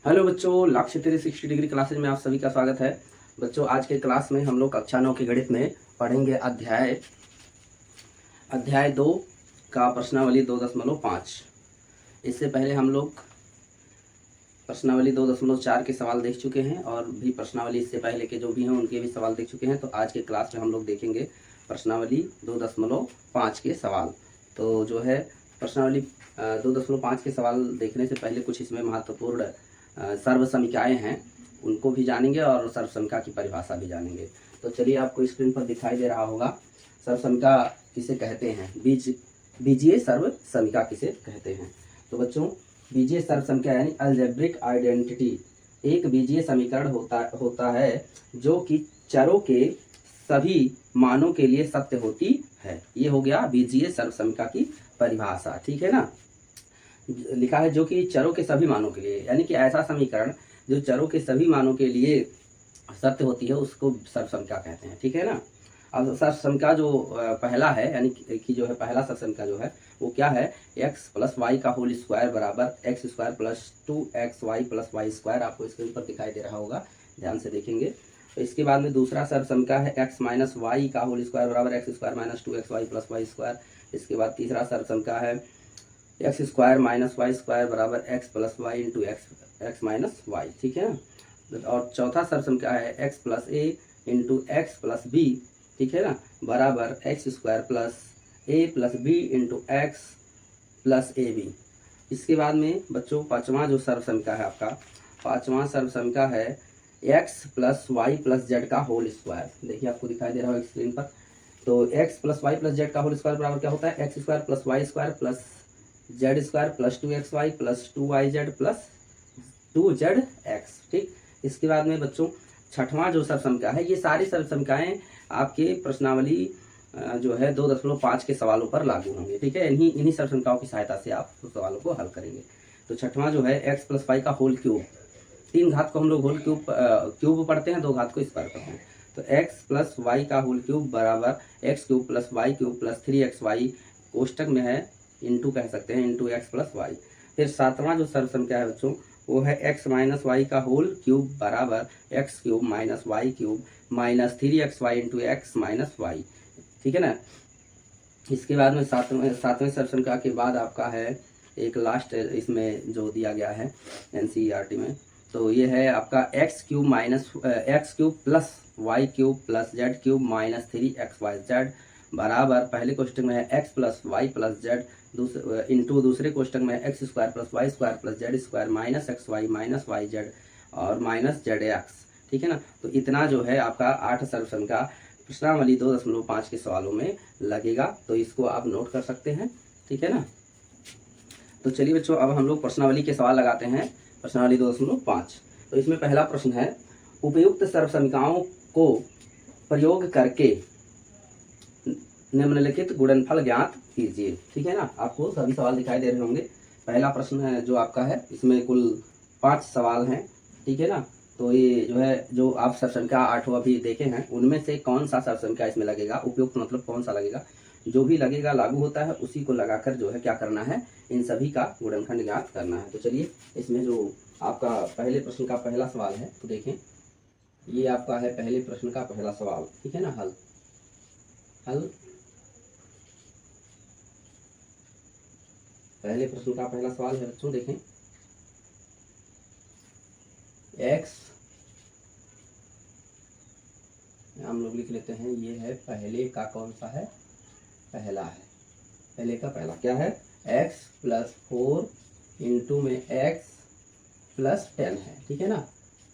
Hello बच्चों, लक्ष्य 360 degree classes में आप सभी का स्वागत है। बच्चों, आज के क्लास में हम लोग कक्षा 9 के गणित में पढ़ेंगे अध्याय 2 का प्रश्नावली 2.5। इससे पहले हम लोग प्रश्नावली 2.4 के सवाल देख चुके हैं और भी प्रश्नावली इससे पहले के जो भी हैं उनके भी सवाल देख चुके हैं। तो आज के क्लास में हम लोग देखेंगे प्रश्नावली 2.5 के सवाल। तो जो है प्रश्नावली 2.5 के सवाल देखने से पहले कुछ इसमें महत्वपूर्ण सर्वसमीकाएँ हैं, उनको भी जानेंगे और सर्वसमीका की परिभाषा भी जानेंगे। तो चलिए, आपको स्क्रीन पर दिखाई दे रहा होगा सर्वसमीका किसे कहते हैं, बीजीय सर्वसमीका किसे कहते हैं। तो बच्चों, बीजीय सर्वसमीका यानी अलजेब्रिक आइडेंटिटी एक बीजीय समीकरण होता है जो कि चरों के सभी मानों के लिए सत्य होती है। ये हो गया बीजीय सर्वसमीका की परिभाषा, ठीक है ना। लिखा है जो कि चरों के सभी मानों के लिए, यानी कि ऐसा समीकरण जो चरों के सभी मानों के लिए सत्य होती है उसको सर्वसमीका कहते हैं, ठीक है ना। अब सर्वसमीका जो पहला है, यानी कि जो है पहला सर्वसमीका जो है वो क्या है, x प्लस वाई का होल स्क्वायर बराबर x square plus 2xy plus Y square. आपको स्क्रीन पर दिखाई दे रहा होगा, ध्यान से देखेंगे। तो इसके बाद में दूसरा सर्वसमीका है x माइनस वाई का होल स्क्वायर बराबर x square minus 2xy plus Y square. इसके बाद तीसरा सर्वसमीका है X square minus Y square बराबर X plus Y into X minus Y, ठीक है ना। और चौथा सर्वसमीका है X plus A into X plus B, ठीक है ना, बराबर x square plus A plus B into X plus A B. इसके बाद में बच्चों पाँचवा जो सर्वसमीका है आपका, पाँचवा सर्वसमीका है X plus Y plus Z का होल स्क्वायर। देखिए, आपको दिखाई दे रहा होगा स्क्रीन पर। तो X plus Y plus Z का होल स्क्वायर बराबर क्या होता है, X square plus Y square plus Z square plus 2xy plus 2yz plus 2zx, ठीक। इसके बाद में बच्चों छठवां जो सर्वसमीका है, ये सारी सर्वसमीकाएं आपके प्रश्नावली जो है 2.5 के सवालों पर लागू होंगे, ठीक है। इन्हीं सर्वसमीकाओं की सहायता से आप सवालों को हल करेंगे। तो छठवां जो है एक्स प्लस वाई का होल क्यूब, 3 घात को हम लोग होल क्यूब पढ़ते हैं, 2 घात को स्क्वायर पढ़ते हैं। तो एक्स प्लस वाई का होल क्यूब बराबर X cube plus Y cube plus 3xy, कोष्टक में है इंटू कह सकते हैं, इंटू एक्स प्लस वाई। फिर सातवां जो सर्वसमीका है बच्चों वो है एक्स माइनस वाई का होल क्यूब बराबर X cube minus Y cube minus 3xy into X minus Y, ठीक है ना। इसके बाद में सातवें सर्वसमीका के बाद आपका है एक लास्ट इसमें जो दिया गया है एनसीईआरटी में, तो ये है आपका X cube minus X cube plus Y cube plus Z cube minus 3xyz बराबर पहले क्वेश्चन में है X plus Y plus Z into दूसरे क्वेश्चन में X square plus Y square plus Z square minus X Y minus Y Z और minus Z X, ठीक है ना। तो इतना जो है आपका 8 सर्वसमीका प्रश्नावली 2.5 के सवालों में लगेगा। तो इसको आप नोट कर सकते हैं, ठीक है ना। तो चलिए बच्चों, अब हम लोग प्रश्नावली के सवाल लगाते हैं, प्रश्नावली 2.5। तो इसमें पहला प्रश्न है उपयुक्त सर्वसमीकाओं को प्रयोग करके निम्नलिखित गुणनफल ज्ञात कीजिए, ठीक है ना। आपको सभी सवाल दिखाई दे रहे होंगे। पहला प्रश्न है जो आपका है, इसमें कुल 5 सवाल हैं, ठीक है ना। तो ये जो है जो आप सर्वसमीका 8 अभी देखे हैं उनमें से कौन सा सर्वसमीका इसमें लगेगा, उपयुक्त मतलब कौन सा लगेगा, जो भी लगेगा लागू होता है उसी को लगाकर जो है क्या करना है, इन सभी का गुणनखंड ज्ञात करना है। तो चलिए, इसमें जो आपका पहले प्रश्न का पहला सवाल है तो देखें, ये आपका है पहले प्रश्न का पहला सवाल, ठीक है ना। हल पहले प्रश्न का पहला सवाल है बच्चों, देखें x, हम लोग लिख लेते हैं, ये है पहले का कौन सा है, पहला है, पहले का पहला क्या है, x प्लस 4 इंटू में x प्लस 10 है, ठीक है ना।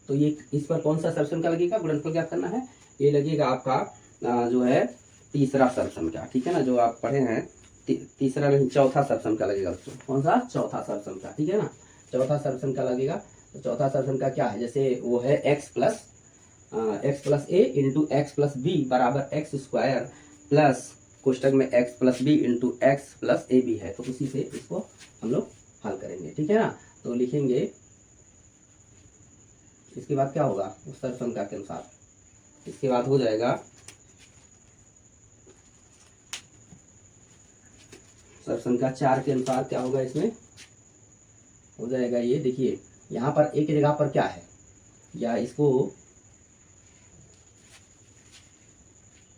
तो ये इस पर कौन सा सर्वसमीका लगेगा, गुणनफल क्या करना है, ये लगेगा आपका जो है तीसरा सर्वसमीका, ठीक है ना, जो आप पढ़े हैं तीसरा नहीं चौथा सर्वसमीका लगेगा बच्चों। कौन सा, चौथा सर्वसमीका, ठीक है ना, चौथा सर्वसमीका लगेगा। तो चौथा सर्वसमीका क्या है, जैसे वो है X plus A into X plus B बराबर एक्स स्क्वायर प्लस कोष्टक में X plus B into X plus A B है। तो उसी से इसको हम लोग हल करेंगे, ठीक है ना। तो लिखेंगे, इसके बाद क्या होगा उस सर्वसमीका के अनुसार, इसके बाद हो जाएगा सर्वसमीका 4 के अनुसार क्या होगा, इसमें हो जाएगा ये देखिए यहाँ पर ए की जगह पर क्या है, या इसको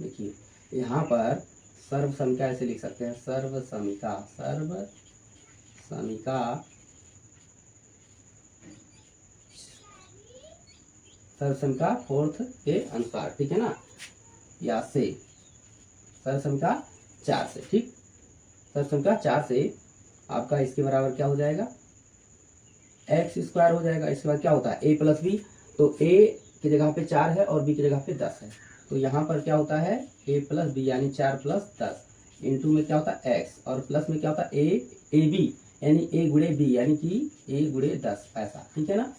देखिए यहाँ पर सर्व समीका ऐसे लिख सकते हैं, सर्व समीका फोर्थ के अनुसार, ठीक है ना, या से सर्व समीका 4 से, ठीक, सर्व समीका 4 से आपका इसके बराबर क्या हो जाएगा, एक्स स्क्वायर हो जाएगा। इसके बाद क्या होता है, ए प्लस बी, तो ए की जगह पे 4 है और बी की जगह पे 10 है, तो यहाँ पर क्या होता है ए प्लस बी यानी 4 प्लस 10, इंटू में क्या होता है एक्स, और प्लस में क्या होता है ए बी यानी ए गुणे बी यानी कि ए गुणे 10, ऐसा, ठीक है ना।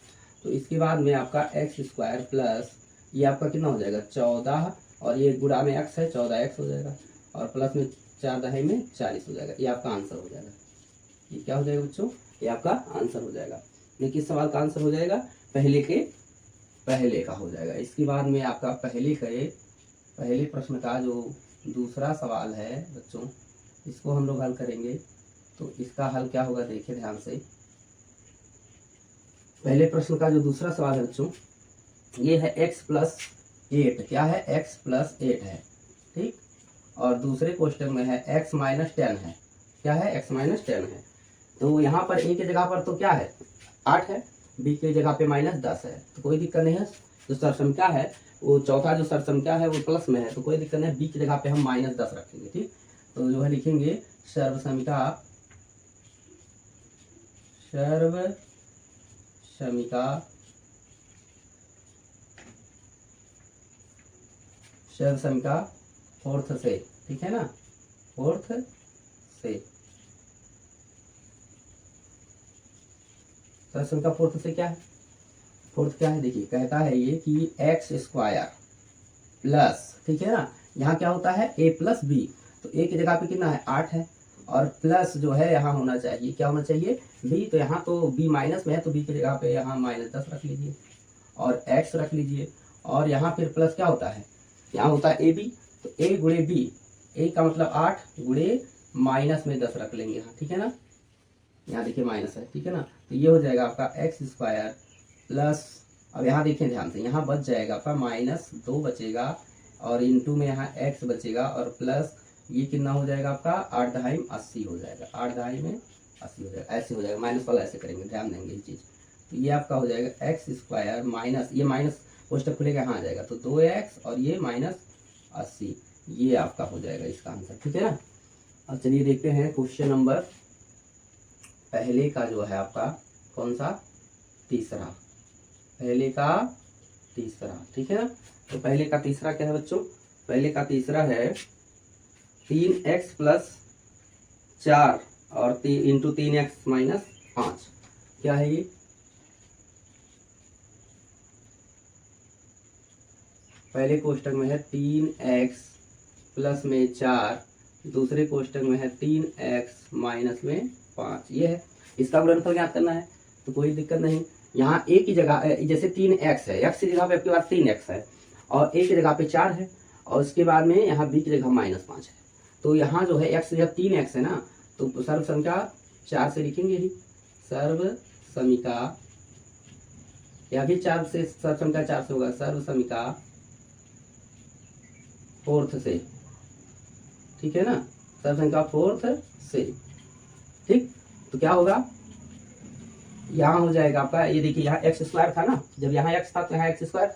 तो इसके बाद में आपका एक्स स्क्वायर प्लस ये आपका कितना हो जाएगा 14, और ये गुणा में एक्स है 14x हो जाएगा, और प्लस में 4 दहाई में 40 हो जाएगा। ये आपका आंसर हो जाएगा। ये क्या हो जाएगा बच्चों, ये आपका आंसर हो जाएगा। देखिए सवाल का आंसर हो जाएगा पहले का हो जाएगा। इसके बाद में आपका पहले प्रश्न का जो दूसरा सवाल है बच्चों, इसको हम लोग हल करेंगे। तो इसका हल क्या होगा देखिए ध्यान से। पहले प्रश्न का जो दूसरा सवाल है बच्चों, ये है x+8, क्या है x+8 है, ठीक, और दूसरे क्वेश्चन में है x-10 है, क्या है x-10 है। तो यहाँ पर a की जगह पर तो क्या है 8 है, b की जगह पे -10 है, तो कोई दिक्कत नहीं है। जो सरसंख्या है वो चौथा जो सरसंख्या है वो प्लस में है, तो कोई दिक्कत नहीं, b की जगह पे हम -10 रखेंगे, ठीक। तो जो है लिखेंगे सर्वसमिका फोर्थ से, ठीक है ना, फोर्थ से सर्वसमिका फोर्थ से क्या है, फोर्थ क्या है देखिए, कहता है ये कि x² प्लस, ठीक है ना, यहाँ क्या होता है a प्लस बी, तो a की जगह पे कितना है 8 है, और प्लस जो है यहाँ होना चाहिए, क्या होना चाहिए b, तो यहाँ तो b माइनस में है, तो b की जगह पे यहाँ -10 रख लीजिए और x रख लीजिए, और यहाँ फिर प्लस क्या होता है, यहाँ होता है ab, तो a गुणे b, a का मतलब 8 गुणे माइनस में 10 रख लेंगे यहाँ, ठीक है ना, यहाँ देखिए माइनस है, ठीक है ना। तो ये हो जाएगा आपका x² प्लस, अब यहाँ देखिए ध्यान से, यहाँ बच जाएगा आपका -2 बचेगा, और इंटू में यहाँ x बचेगा, और प्लस ये कितना हो जाएगा आपका 8 दहाई 80 हो जाएगा, 8 दहाई में 80 हो जाएगा, ऐसे हो जाएगा, माइनस वाला ऐसे करेंगे, ध्यान देंगे ये चीज़। तो ये आपका हो जाएगा x² माइनस, ये माइनस कोष्टक खुलेगा, यहाँ आ जाएगा, तो 2x और ये -80, ये आपका हो जाएगा इसका आंसर, ठीक है ना। अब चलिए देखते हैं क्वेश्चन नंबर पहले का जो है आपका कौन सा, तीसरा, पहले का तीसरा, ठीक है ना। तो पहले का तीसरा क्या है बच्चों, पहले का तीसरा है 3x + 4 और इंटू 3x - 5, क्या है ये, पहले कोष्टक में है 3x प्लस में 4, दूसरे कोष्टक में है 3x माइनस में 5, ये है। इसका गुणनफल ज्ञात करना है, तो कोई दिक्कत नहीं, यहाँ a की जगह जैसे 3x है, x की जगह पे आपके पास 3x है, और a की जगह पे 4 है, और उसके बाद में यहाँ b की जगह -5 है, तो यहाँ जो है x जब 3x है ना, तो सर्वसमिका 4 से लिखेंगे ही, सर्वसमिका, यह भी 4 से, सर्वसमिका 4 से होगा, सर्वसमिका फोर्थ से, ठीक है ना, सर्वसमिका फोर्थ से, ठीक। तो क्या होगा, यहाँ हो जाएगा आपका, ये देखिए यहाँ x² था ना, जब यहाँ x था तो यहाँ x²,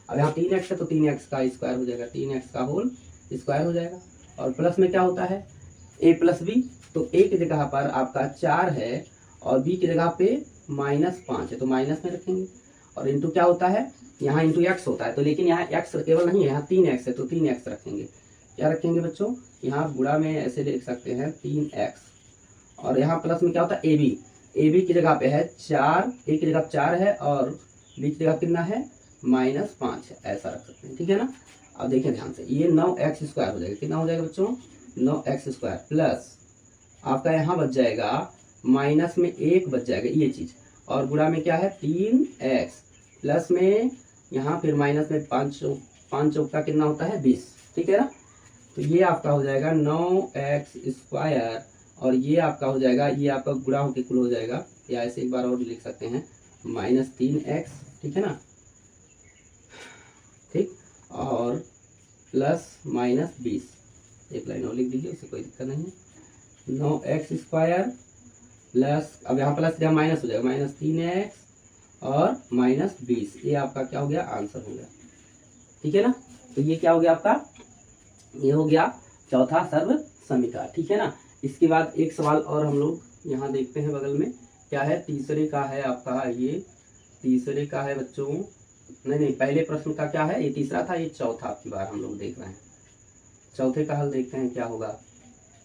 अब यहाँ 3x है तो 3x का स्क्वायर हो जाएगा, 3x का होल स्क्वायर हो जाएगा, और प्लस में क्या होता है a प्लस बी, तो a की जगह पर आपका 4 है और b की जगह पे -5 है, तो माइनस में रखेंगे, और इंटू क्या होता है, यहाँ इंटू x होता है, तो लेकिन यहाँ x केवल नहीं है, यहाँ 3x है, तो 3x रखेंगे, क्या रखेंगे बच्चों, यहाँ गुणा में ऐसे लिख सकते हैं 3x, और यहाँ प्लस में क्या होता है ab की जगह पे है 4, a की जगह 4 है और b की जगह कितना है -5 है, ऐसा रख सकते हैं, ठीक है ना। अब देखिए ध्यान से, ये 9x² हो जाएगा, कितना हो जाएगा बच्चों 9x² प्लस आपका यहाँ बच जाएगा माइनस में 1 बच जाएगा ये चीज़, और गुणा में क्या है 3x, प्लस में यहाँ फिर माइनस में 5 चौक का कितना होता है 20, ठीक है ना। तो ये आपका हो जाएगा 9x², और ये आपका हो जाएगा, ये आपका गुणा होकर कुल हो जाएगा, या ऐसे एक बार और लिख सकते हैं -3x, ठीक है ना, ठीक, और +-20, एक लाइन और लिख दीजिए, उससे कोई दिक्कत नहीं है। 9x² प्लस, अब यहाँ प्लस क्या माइनस हो जाएगा, -3x और -20, ये आपका क्या हो गया, आंसर हो गया, ठीक है ना। तो ये क्या हो गया आपका, ये हो गया चौथा सर्व समीका, ठीक है ना। इसके बाद एक सवाल और हम लोग यहाँ देखते हैं बगल में, क्या है, तीसरे का है आपका, ये तीसरे का है बच्चों, नहीं पहले प्रश्न का क्या है, ये तीसरा था, ये चौथा आपकी बार हम लोग देख रहे हैं। चौथे का हल देखते हैं क्या होगा,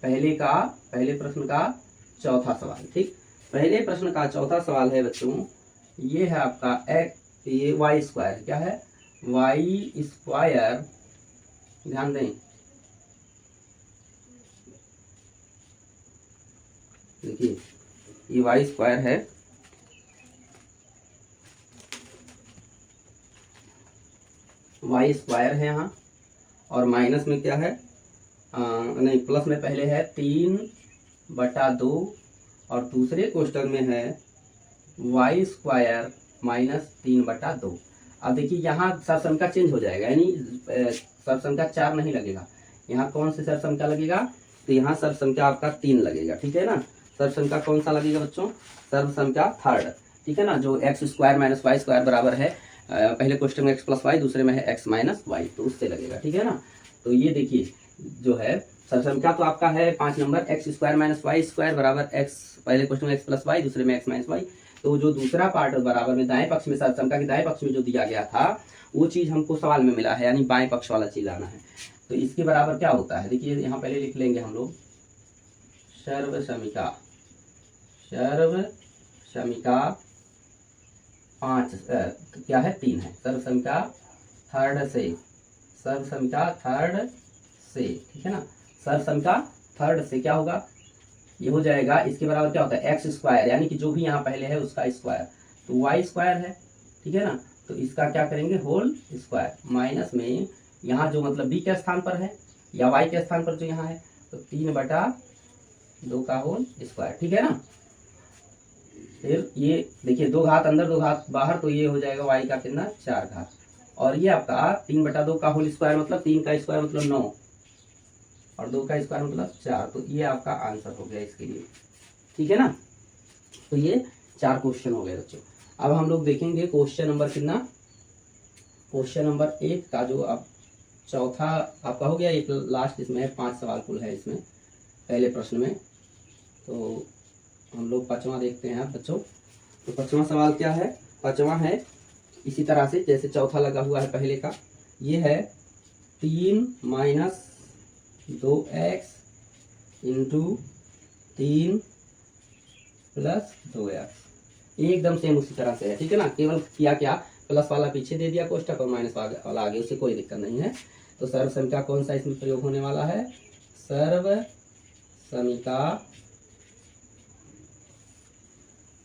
पहले प्रश्न का चौथा सवाल, ठीक। पहले प्रश्न का चौथा सवाल है बच्चों, ये है आपका ये y², क्या है, y², ध्यान दें, देखिए ये y² है, y² है यहाँ, और माइनस में क्या है, नहीं प्लस में पहले है 3/2 और दूसरे क्वेश्चन में है y² -3/2। अब देखिए यहाँ सरसम चेंज हो जाएगा, यानी सरसम 4 नहीं लगेगा, यहाँ कौन से सरसम लगेगा, तो यहाँ सरसम आपका 3 लगेगा, ठीक है ना। सरसम कौन सा लगेगा बच्चों, सर्वसम थर्ड, ठीक है ना, जो x² -y² बराबर है, पहले क्वेश्चन में x + y, दूसरे में है x - y, तो उससे लगेगा, ठीक है ना। तो ये देखिए जो है सरसंख्या तो आपका है 5 नंबर, x² - y² बराबर x, पहले क्वेश्चन में x + y, दूसरे में x - y। तो जो दूसरा पार्ट बराबर में दाएं पक्ष में सरसंख्या के दाएं पक्ष में जो दिया गया था वो चीज़ हमको सवाल में मिला है, यानी बाएं पक्ष वाला चीज आना है। तो इसके बराबर क्या होता है, देखिए यहाँ पहले लिख लेंगे हम लोग, सर्वसमीका 5 क्या है, 3 है, सर्वसमीका थर्ड से, ठीक है ना। सर्वसमीका थर्ड से क्या होगा, ये हो जाएगा, इसके बराबर क्या होता है, x², यानी कि जो भी यहाँ पहले है उसका स्क्वायर, तो y² है, ठीक है ना। तो इसका क्या करेंगे, होल स्क्वायर, माइनस में यहाँ जो मतलब b के स्थान पर है या y के स्थान पर जो यहाँ है, तो 3/2 का होल स्क्वायर, ठीक है ना। फिर ये देखिए 2 घात अंदर 2 घात बाहर, तो ये हो जाएगा y का कितना, 4 घात, और ये आपका 3/2 का होल स्क्वायर मतलब 3 का स्क्वायर मतलब 9 और 2 का स्क्वायर मतलब 4, तो ये आपका आंसर हो गया इसके लिए, ठीक है ना। तो ये 4 क्वेश्चन हो गए बच्चों। अब हम लोग देखेंगे क्वेश्चन नंबर कितना, क्वेश्चन नंबर 1 का जो अब चौथा आपका हो गया, एक लास्ट इसमें 5 सवाल कुल है इसमें पहले प्रश्न में। तो हम लोग 5वां देखते हैं बच्चों। तो 5वां सवाल क्या है, 5वां है इसी तरह से जैसे चौथा लगा हुआ है पहले का, ये है 3 - 2x × 3 + 2x, एकदम सेम उसी तरह से है, ठीक है ना। केवल किया क्या, प्लस वाला पीछे दे दिया कोष्टक और माइनस वाला आगे, उससे कोई दिक्कत नहीं है। तो सर्वसमीका कौन सा इसमें प्रयोग होने वाला है, सर्वसमीका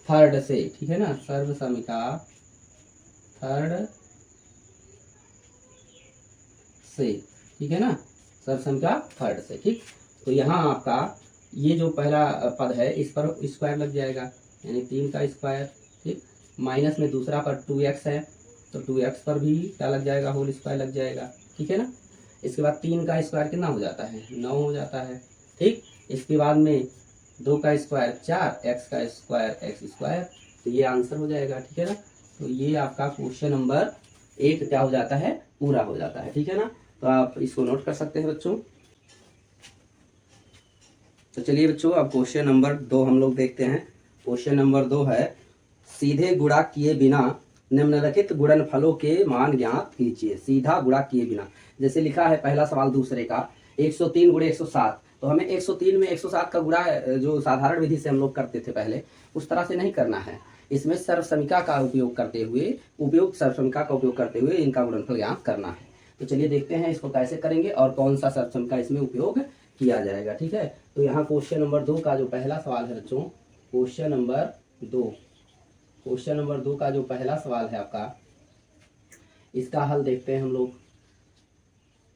थर्ड से, ठीक है ना, सर्वसमीका थर्ड से, ठीक है ना, सर्वसमीका थर्ड से, ठीक। तो यहाँ आपका ये जो पहला पद है इस पर स्क्वायर लग जाएगा, यानी 3 का स्क्वायर, ठीक, माइनस में दूसरा पर 2x है, तो 2x पर भी क्या लग जाएगा, होल स्क्वायर लग जाएगा, ठीक है ना। इसके बाद 3 का स्क्वायर कितना हो जाता है, 9 हो जाता है, ठीक। इसके बाद में 2 का स्क्वायर 4, x का स्क्वायर x², तो ये आंसर हो जाएगा, ठीक है ना। तो ये आपका क्वेश्चन नंबर 1 क्या हो जाता है, पूरा हो जाता है, ठीक है ना। तो आप इसको नोट कर सकते हैं बच्चों। तो चलिए बच्चों अब क्वेश्चन नंबर 2 हम लोग देखते हैं। क्वेश्चन नंबर 2 है, सीधे गुणा किए बिना निम्नलिखित गुणनफलों के मान ज्ञात कीजिए। सीधा गुणा किए बिना, जैसे लिखा है पहला सवाल दूसरे का 103 × 107, तो हमें 103 में 107 का गुणा जो साधारण विधि से हम लोग करते थे पहले, उस तरह से नहीं करना है। इसमें सर्वसमीका का उपयोग करते हुए सर्वसमीका का उपयोग करते हुए इनका गुणनफल ज्ञात करना है। तो चलिए देखते हैं इसको कैसे करेंगे और कौन सा सर्वसमीका इसमें उपयोग किया जाएगा, ठीक है। तो यहाँ क्वेश्चन नंबर 2 का जो पहला सवाल है बच्चों, क्वेश्चन नंबर 2 का जो पहला सवाल है आपका, इसका हल देखते हैं हम लोग।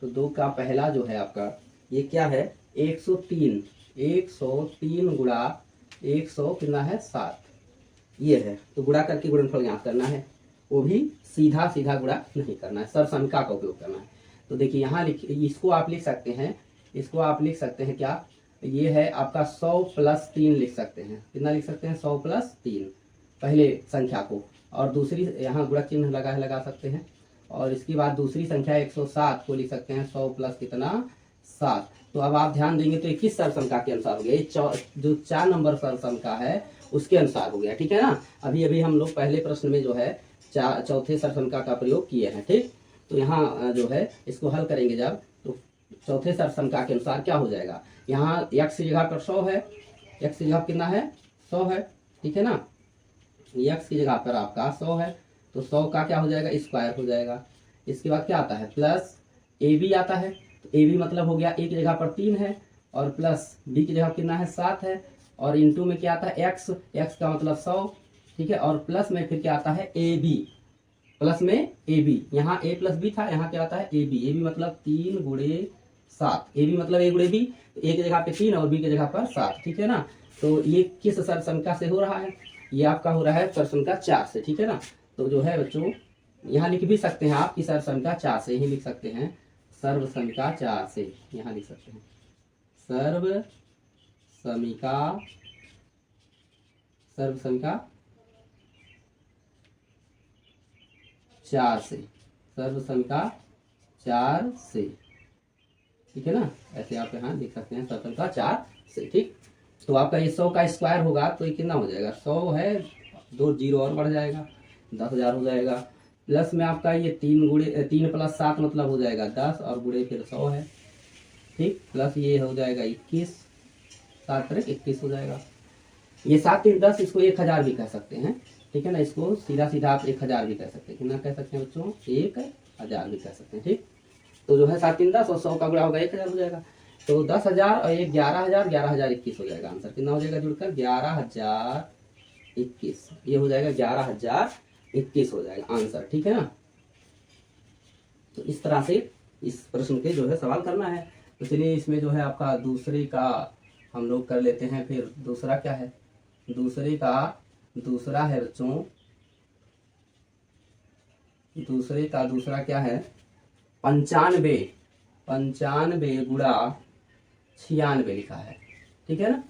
तो 2 का पहला जो है आपका, ये क्या है, 103 गुणा 100 कितना है 7, ये है, तो गुणा करके गुणनफल ज्ञात करना है, वो भी सीधा सीधा गुणा नहीं करना है, सर्वसंख्या का उपयोग करना है। तो देखिए यहाँ इसको आप लिख सकते हैं, इसको आप लिख सकते हैं क्या, ये है आपका 100 प्लस 3 लिख सकते हैं। कितना लिख सकते हैं, 100 प्लस 3 पहले संख्या को, और दूसरी यहाँ गुणक चिन्ह लगा सकते हैं, और इसके बाद दूसरी संख्या 107 को लिख सकते हैं 100 प्लस कितना 7। तो अब आप ध्यान देंगे तो 21 सर्वसंख्या के अनुसार हो गया, जो 4 नंबर सर्वसंख्या है उसके अनुसार हो गया, ठीक है ना। अभी अभी हम लोग पहले प्रश्न में जो है चौथे सर्वसंख्या का प्रयोग किए हैं, ठीक। तो यहाँ जो है इसको हल करेंगे जब, तो चौथे सर्वसंख्या के अनुसार क्या हो जाएगा, यहाँ x की जगह पर 100 है, x की जगह कितना है 100 है, ठीक है ना। x की जगह पर आपका 100 है, तो 100 का क्या हो जाएगा, स्क्वायर हो जाएगा। इसके बाद क्या आता है, प्लस ab आता है, तो ab मतलब हो गया a की जगह पर 3 है, और प्लस b की जगह कितना है 7 है, और इंटू में क्या आता है x का मतलब 100, ठीक है, और प्लस में फिर क्या आता है ab, प्लस में ab, यहाँ a प्लस b था, यहाँ क्या आता है ab मतलब 3 गुणे 7, ab मतलब a गुणे b, तो a की जगह पे 3 और b की जगह पर 7, ठीक है ना। तो ये किस सर्वसंख्या से हो रहा है, ये आपका हो रहा है सर्वसंख्या 4 से, ठीक है ना। तो जो है बच्चों यहाँ लिख भी सकते हैं आप कि सर्वसंख्या 4 से ही लिख सकते हैं, सर्वसंख्या 4 से यहाँ लिख सकते हैं, सर्वसंख्या 4 से, सर्वसंख्या 4 से, ठीक है ना। ऐसे आप यहाँ लिख सकते हैं सर्वसंख्या 4 से, ठीक। तो आपका ये 100 का स्क्वायर होगा तो ये कितना हो जाएगा, 100 है, 2 जीरो और बढ़ जाएगा, 10,000 हो जाएगा। प्लस में आपका ये 3 प्लस 7 मतलब हो जाएगा 10, और गुणे फिर 100 है, ठीक। प्लस ये हो जाएगा 21, 7 पर 21 हो जाएगा। ये 7 3 10, इसको 1000 भी कह सकते हैं, ठीक है ना। इसको सीधा सीधा आप 1000 भी कह सकते हैं, कितना कह सकते हैं बच्चों, 1000 भी कह सकते हैं, ठीक। तो जो है 7 3 10 और 100 का गुणा होगा 1000 हो जाएगा, तो 10,000 और 11,000, 11,021 हो जाएगा। आंसर कितना हो जाएगा जुड़कर, 11,021, ये हो जाएगा 11,021 हो जाएगा आंसर, ठीक है ना। तो इस तरह से इस प्रश्न के जो है सवाल करना है। तो चलिए इसमें जो है आपका दूसरे का हम लोग कर लेते हैं। फिर दूसरा क्या है, दूसरा है बच्चों, दूसरा क्या है, 95 गुणा 96 लिखा है, ठीक है ना।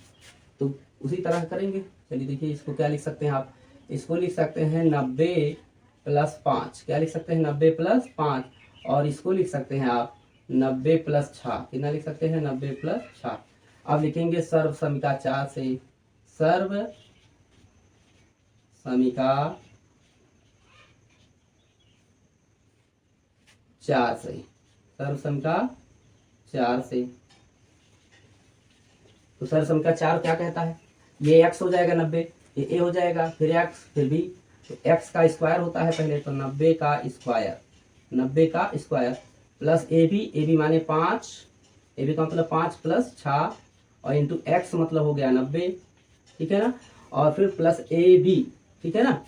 तो उसी तरह करेंगे। चलिए देखिए इसको क्या लिख सकते हैं आप, इसको लिख सकते हैं 90 प्लस 5, क्या लिख सकते हैं 90 प्लस 5, और इसको लिख सकते हैं आप 90 प्लस 6, कितना लिख सकते हैं 90 प्लस 6। अब लिखेंगे सर्व समीका 4 से, सर्व समीका 4 से, सर्व समीका 4 से। तो सर्व समीका 4 क्या कहता है, ये x हो जाएगा 90, ये a हो जाएगा, फिर x फिर b, तो x का स्क्वायर होता है पहले, तो 90 का स्क्वायर प्लस ए बी माने 5, ए बी का मतलब 5 प्लस 6, और इंटू x मतलब हो गया 90, ठीक है ना। और फिर प्लस ए बी, ठीक है ना।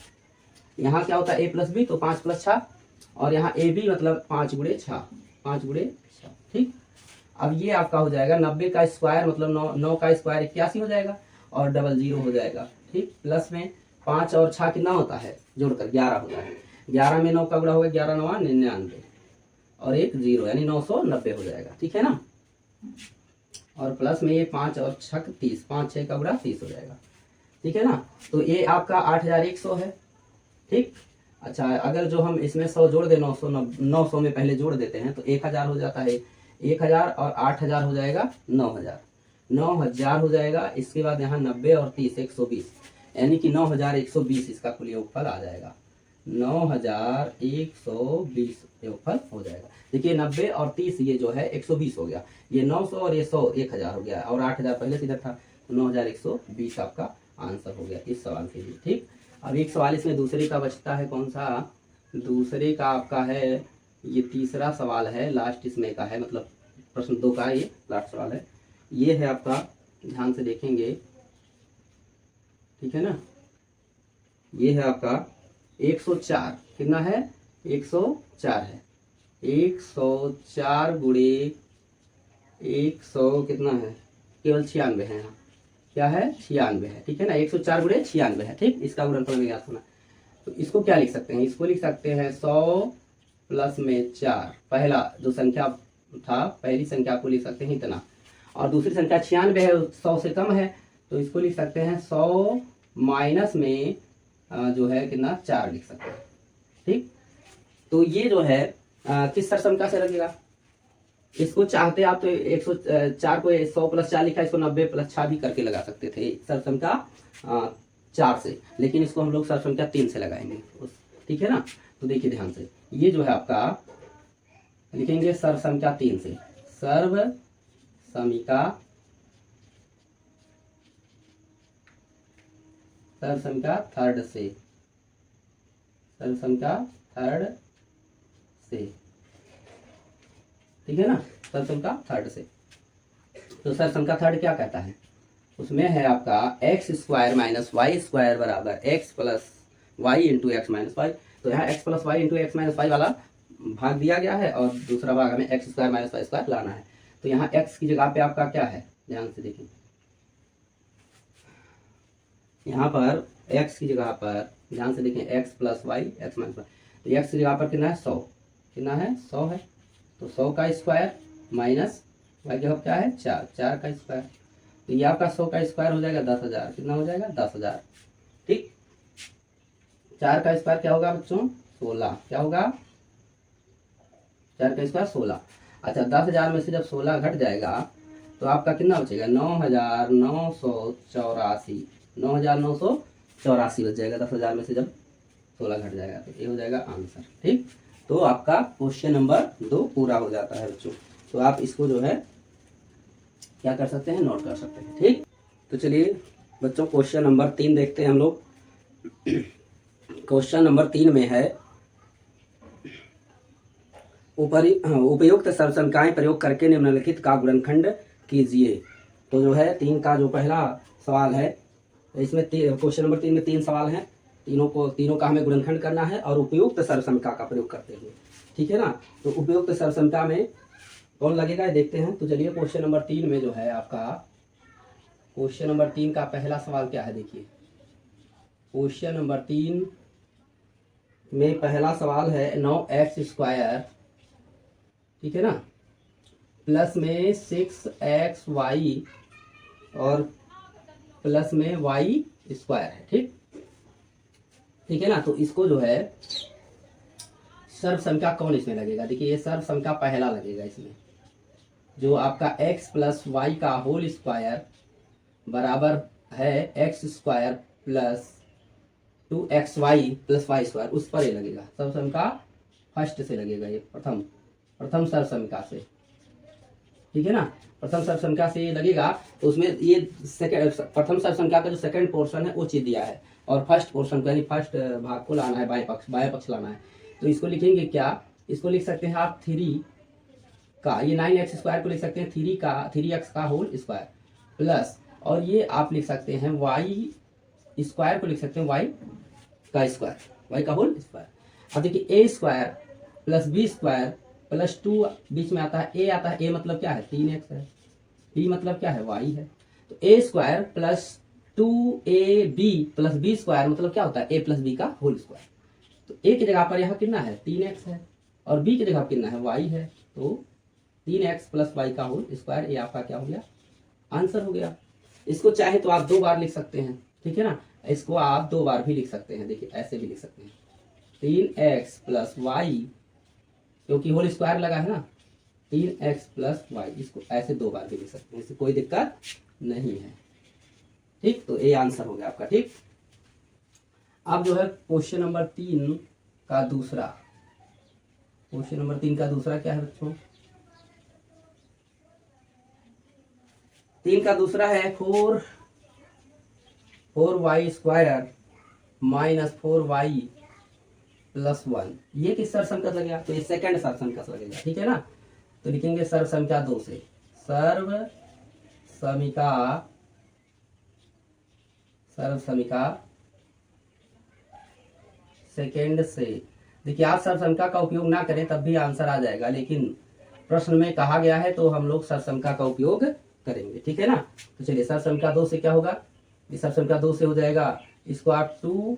यहाँ क्या होता है a प्लस बी, तो 5 प्लस 6, और यहाँ ए बी मतलब 5 गुणे 6, 5 गुणे 6, ठीक। अब ये आपका हो जाएगा 90 का स्क्वायर मतलब 9 का स्क्वायर 81 हो जाएगा, और डबल 0 हो जाएगा, ठीक। प्लस में 5 और 6 कितना होता है जोड़कर 11 होता है, 11 में 9 का गुणा होगा 11 9 99, और एक 0 यानी 990 हो जाएगा, ठीक है ना। और प्लस में ये 5 और 6 30, 5 6 का गुणा 30 हो जाएगा, ठीक है ना। तो ये आपका 8100 है, ठीक। अच्छा अगर जो हम इसमें 100 जोड़ दे, 900 में पहले जोड़ देते हैं तो 1000 हो जाता है, 1000 और 8000 हो जाएगा 9000 हो जाएगा। इसके बाद यहाँ 90 और 30 120, यानी कि 9120 इसका कुल योगफल आ जाएगा, 9120 योगफल हो जाएगा। देखिए 90 और 30 ये जो है 120 हो गया, ये 900 और ये 100 1000 हो गया, और 8000 पहले से इधर था, तो 9120 आपका आंसर हो गया इस सवाल के लिए, ठीक। अब एक सवाल इसमें दूसरे का बचता है, कौन सा, दूसरे का आपका है ये तीसरा सवाल है, लास्ट इसमें का है, मतलब प्रश्न 2 का ये लास्ट सवाल है। ये है आपका, ध्यान से देखेंगे, ठीक है ना। ये है आपका 104, कितना है 104 है, 104 गुणे 100 कितना है, केवल 96 है यहाँ, क्या है 96 है, ठीक है ना। 104 गुणे 96 है, ठीक। इसका गुणनफल हमें ज्ञात होना। तो इसको क्या लिख सकते हैं, इसको लिख सकते हैं 100 प्लस में 4, पहला जो संख्या था पहली संख्या को लिख सकते हैं इतना, और दूसरी संख्या 96 है 100 से कम है, तो इसको लिख सकते हैं 100 माइनस में जो है कितना 4 लिख सकते हैं, ठीक। तो ये जो है किस सरसंख्या से लगेगा, इसको चाहते आप तो 104 को 100 प्लस 4 लिखा, इसको 90 प्लस 6 भी करके लगा सकते थे सरसंख्या 4 से, लेकिन इसको हम लोग सरसंख्या 3 से लगाएंगे, ठीक है ना। तो देखिए ध्यान से, ये जो है आपका लिखेंगे सरसंख्या 3 से, सर्व समीका सरसंख्या थर्ड से, सरसंख्या थर्ड से, ठीक है ना, सरसंख्या थर्ड से। तो सरसंख्या थर्ड क्या कहता है, उसमें है आपका X square minus Y square बराबर X plus Y into X minus Y. तो यहाँ X plus Y into X minus Y वाला भाग दिया गया है और दूसरा भाग हमें X square minus Y square लाना है। तो यहाँ एक्स की जगह पे आपका क्या है, ध्यान से देखिए, यहाँ पर एक्स की जगह पर ध्यान से देखें, X plus Y X minus Y, तो एक्स की जगह पर कितना है 100, कितना है 100 है, तो 100 का स्क्वायर माइनस वाई की जगह क्या है 4, 4 का स्क्वायर, तो ये आपका 100 का स्क्वायर हो जाएगा 10,000, कितना हो जाएगा 10,000, ठीक। 4 का स्क्वायर क्या होगा बच्चों 16, क्या होगा 4 का स्क्वायर 16। अच्छा 10,000 में से जब 16 घट जाएगा तो आपका कितना बचेगा 9,984, 9,984 बच जाएगा 10,000 में से जब 16 घट जाएगा, तो ये हो जाएगा आंसर, ठीक। तो आपका क्वेश्चन नंबर 2 पूरा हो जाता है बच्चों। तो आप इसको जो है क्या कर सकते हैं, नोट कर सकते हैं, ठीक। तो चलिए बच्चों क्वेश्चन नंबर 3 देखते हैं हम लोग। क्वेश्चन नंबर 3 में है उपयुक्त सरसंख्याएं प्रयोग करके निम्नलिखित का गुणनखंड कीजिए। तो जो है 3 का जो पहला सवाल है, इसमें क्वेश्चन नंबर 3 में 3 सवाल हैं, तीनों का हमें गुणनखंड करना है और उपयुक्त सरसंख्या का प्रयोग करते हुए, ठीक है ना। तो उपयुक्त सरसंख्या में कौन लगेगा देखते हैं। तो चलिए क्वेश्चन नंबर 3 में जो है आपका क्वेश्चन नंबर 3 का पहला सवाल क्या है, देखिए क्वेश्चन नंबर 3 में पहला सवाल है 9x स्क्वायर, ठीक है ना, प्लस में 6xy और प्लस में y स्क्वायर है, ठीक, ठीक है ना। तो इसको जो है सर्व संख्या कौन इसमें लगेगा, देखिए ये सर्व संख्या पहला लगेगा इसमें, जो आपका x प्लस वाई का होल स्क्वायर बराबर है X square plus 2xy plus Y square, उस पर ये लगेगा सर्व संख्या फर्स्ट से लगेगा, ये प्रथम सर्व संख्या से, ठीक है ना। प्रथम सर्व संख्या से ये लगेगा, तो उसमें ये प्रथम सर्व संख्या का जो सेकंड पोर्शन है वो चीज दिया है, और फर्स्ट पोर्शन को यानी फर्स्ट भाग को लाना है, बाएं पक्ष लाना है। तो इसको लिखेंगे क्या, इसको लिख सकते हैं आप 3 का, ये 9x स्क्वायर को लिख सकते हैं 3x का होल स्क्वायर प्लस, और ये आप लिख सकते हैं y स्क्वायर को लिख सकते हैं y का स्क्वायर, y का होल स्क्वायर। अब देखिए a square plus b square plus 2 बीच में आता है, a आता है, a मतलब क्या है 3x है, b मतलब क्या है y है, तो a square plus 2ab plus b square मतलब क्या होता है a प्लस b का होल स्क्वायर। तो a की जगह पर यहाँ कितना है 3x है और b की जगह कितना है y है, तो 3x प्लस वाई का होल स्क्वायर, ये आपका क्या हो गया आंसर हो गया। इसको चाहे तो आप 2 बार लिख सकते हैं, ठीक है ना, इसको आप 2 बार भी लिख सकते हैं, देखिए ऐसे भी लिख सकते हैं 3x प्लस वाई, क्योंकि होल स्क्वायर लगा है ना, 3x प्लस वाई, इसको ऐसे 2 बार भी लिख सकते हैं, इससे कोई दिक्कत नहीं है, ठीक। तो ये आंसर हो गया आपका, ठीक। अब जो है क्वेश्चन नंबर 3 का दूसरा, क्वेश्चन नंबर 3 का दूसरा क्या है बच्चों, 3 का दूसरा है 4y square minus 4y plus 1, ये किस सर्व संख्या लगेगा, तो ये सेकंड सर्व संख्या लगेगा, ठीक है ना। तो लिखेंगे सर्व संख्या 2 से, सर्व समीका सेकेंड से। देखिए आप सर्व संख्या का उपयोग ना करें तब भी आंसर आ जाएगा, लेकिन प्रश्न में कहा गया है तो हम लोग सर्व संख्या का उपयोग करेंगे, ठीक है ना। तो चलिए सरसम का 2 से क्या होगा, इस सरसम का 2 से हो जाएगा, इसको आप 2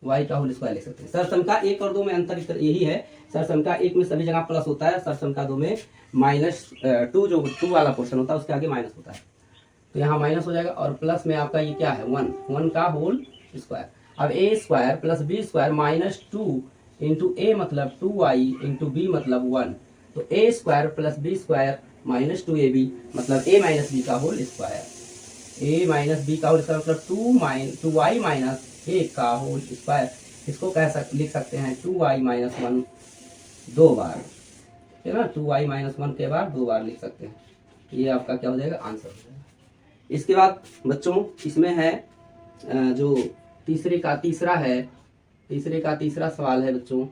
y का होल स्क्वायर ले सकते हैं। सरसम का 1 और 2 में अंतर यही है, सरसम का 1 में सभी जगह प्लस होता है, सरसम का 2 में -2 जो 2 वाला पोर्शन होता है उसके आगे माइनस होता है, तो यहाँ माइनस हो जाएगा। और प्लस में आपका ये क्या है 1 का होल स्क्वायर। अब a square plus b square -2 into a मतलब 2y इंटू बी मतलब 1, तो a square plus b square -2ab मतलब a माइनस बी का whole square, a minus b का होल स्क्वायर मतलब 2y माइनस a का whole square. इसको लिख सकते हैं 2y माइनस 1 2 बार, है ना, 2y माइनस 1 के बाद 2 बार लिख सकते हैं। ये आपका क्या हो जाएगा, आंसर हो जाएगा। इसके बाद बच्चों इसमें है जो तीसरे का तीसरा सवाल है बच्चों,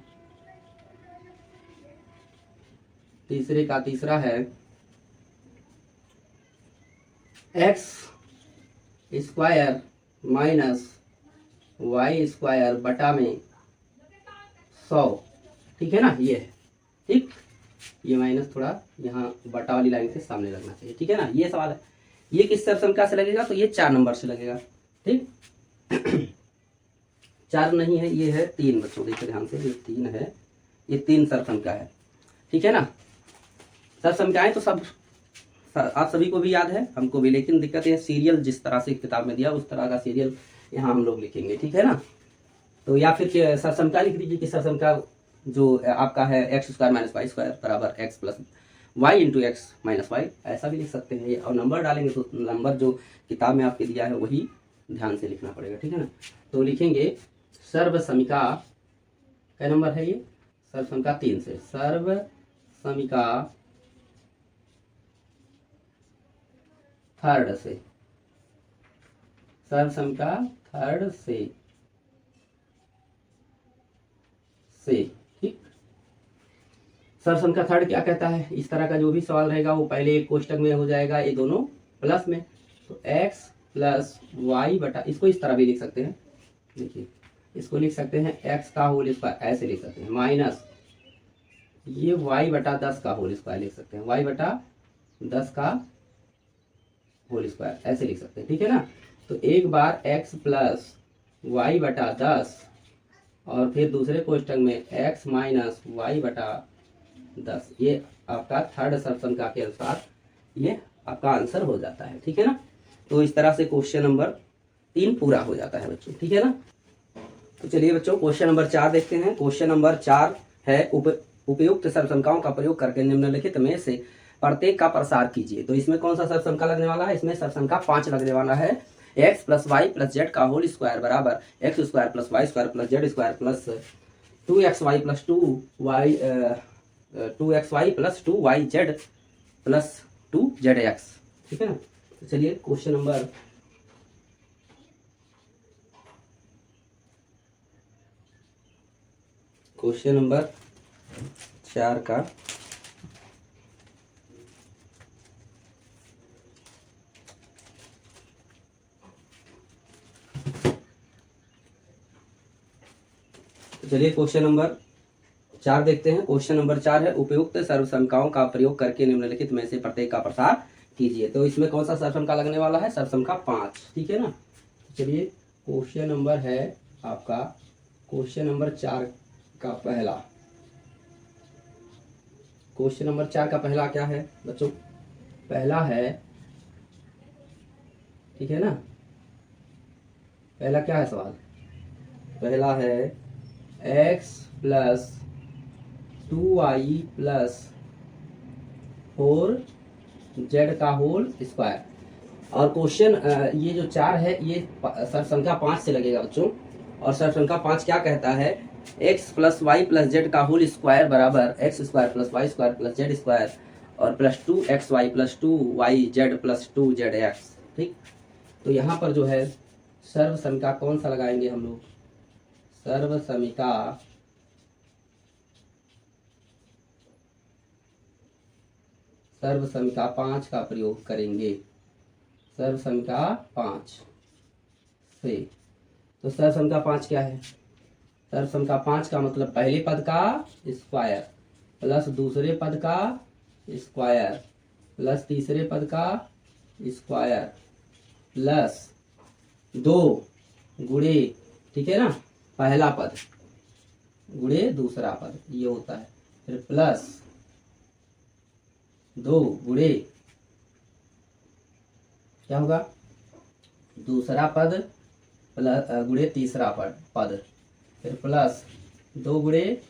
तीसरे का तीसरा है x square minus Y square बटा में 100, ठीक है ना, ये है, ठीक, ये माइनस थोड़ा यहाँ बटा वाली लाइन से सामने लगना चाहिए, ठीक है ना। ये सवाल है, ये किस सरसम से लगेगा, तो ये 4 नंबर से लगेगा, ठीक 4 नहीं है, ये है 3 बच्चों, देखिए ध्यान से, ये 3 है, ये 3 सरसम का है, ठीक है ना। सरसम का है तो सब आप सभी को भी याद है, हमको भी, लेकिन दिक्कत है सीरियल जिस तरह से किताब में दिया उस तरह का सीरियल यहाँ हम लोग लिखेंगे, ठीक है ना। तो या फिर सरसम का लिख दीजिए कि सरसम का जो आपका है x square minus Y square बराबर x plus Y into X minus Y, ऐसा भी लिख सकते हैं। और नंबर डालेंगे तो नंबर जो किताब में आपके दिया है वही ध्यान से लिखना पड़ेगा, ठीक है ना। तो लिखेंगे सर्व समीका, क्या नंबर है ये, सर्व समीका 3 से, सर्व समीका थर्ड से, सर्व समीका थर्ड से, ठीक। सर्व समीका थर्ड क्या कहता है, इस तरह का जो भी सवाल रहेगा वो पहले एक कोष्टक में हो जाएगा, ये दोनों प्लस में, तो x प्लस वाई बटा, इसको इस तरह भी लिख सकते हैं, देखिए इसको लिख सकते हैं x का होल स्क्वायर, ऐसे लिख सकते हैं, माइनस ये y बटा 10 का होल स्क्वायर लिख सकते हैं, y बटा 10 का होल स्क्वायर ऐसे लिख सकते हैं, ठीक है ना। तो एक बार x प्लस वाई बटा 10 और फिर दूसरे कोष्टक में x माइनस वाई बटा 10, ये आपका थर्ड सर्वसम का के अनुसार ये आपका आंसर हो जाता है, ठीक है ना। तो इस तरह से क्वेश्चन नंबर 3 पूरा हो जाता है बच्चों, ठीक है ना। तो चलिए बच्चों क्वेश्चन नंबर 4 देखते हैं। क्वेश्चन नंबर 4 है उपयुक्त सर्वसंख्याओं का प्रयोग करके निम्नलिखित में से प्रत्येक का प्रसार कीजिए। तो इसमें कौन सा सर्वसंख्या लगने वाला है, इसमें सर्वसंख्या 5 लगने वाला है। x plus Y plus Z का होल स्क्वायर बराबर x square plus Y square plus Z square plus 2xy plus 2xy plus 2yz plus 2zx, ठीक है ना। तो चलिए क्वेश्चन नंबर 4 का चलिए क्वेश्चन नंबर 4 देखते हैं। क्वेश्चन नंबर 4 है उपयुक्त सर्वसंख्याओं का प्रयोग करके निम्नलिखित में से प्रत्येक का प्रसार कीजिए। तो इसमें कौन सा सर्वसंख्या लगने वाला है, सर्वसंख्या 5, ठीक है ना। चलिए क्वेश्चन नंबर है आपका क्वेश्चन नंबर 4 का पहला, क्वेश्चन नंबर 4 का पहला क्या है बच्चों, पहला है, ठीक है ना, पहला क्या है सवाल, पहला है x plus 2y plus 4z का होल स्क्वायर। और क्वेश्चन ये जो 4 है ये सर्वसंख्या 5 से लगेगा बच्चों। और सर्वसंख्या 5 क्या कहता है, x plus Y plus Z का होल स्क्वायर बराबर x square plus Y square plus Z square और plus 2xy plus 2yz plus 2zx, ठीक। तो यहाँ पर जो है सर्वसंख्या कौन सा लगाएंगे हम लोग, सर्वसमीका सर्वसमीका 5 का प्रयोग करेंगे, सर्वसमीका 5 से। तो सर्वसमीका 5 क्या है, सर्वसमीका 5 का मतलब पहले पद का स्क्वायर प्लस दूसरे पद का स्क्वायर प्लस तीसरे पद का स्क्वायर प्लस 2 गुणे, ठीक है ना, पहला पद गुणे दूसरा पद, ये होता है। फिर प्लस 2 गुणे क्या होगा, दूसरा पद प्लस गुणे तीसरा पद, फिर प्लस 2 गुणे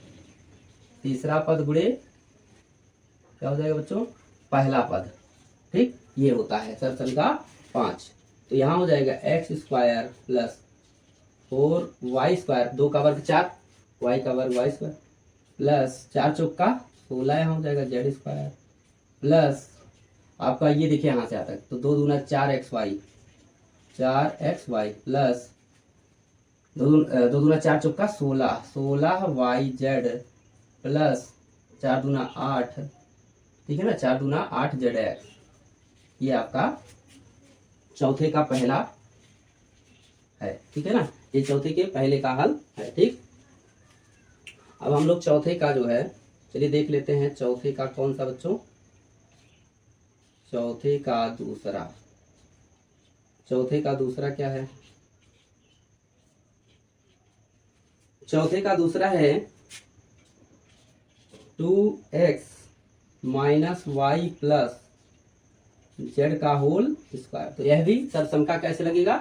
तीसरा पद गुणे क्या हो जाएगा बच्चों, पहला पद। ठीक, ये होता है सर्व समीकरण 5। तो यहाँ हो जाएगा एक्स स्क्वायर प्लस 4y², 2 का वर्ग 4, y का वर्ग y² प्लस 4 चौका 16, यहाँ हो जाएगा z² प्लस आपका ये देखिए यहाँ से आता है तो 2 दूना 4xy, 4xy प्लस 2 दूना 4 चौका 16, 16yz प्लस 4 दूना 8, ठीक है ना, 4 दूना 8zx। ये आपका चौथे का पहला है, ठीक है ना, ये चौथे के पहले का हल है। ठीक, अब हम लोग चौथे का जो है, चलिए देख लेते हैं चौथे का कौन सा बच्चों, चौथे का दूसरा। चौथे का दूसरा क्या है, चौथे का दूसरा है 2x minus Y plus Z का होल स्क्वायर। तो यह भी सर्वसमीका कैसे लगेगा,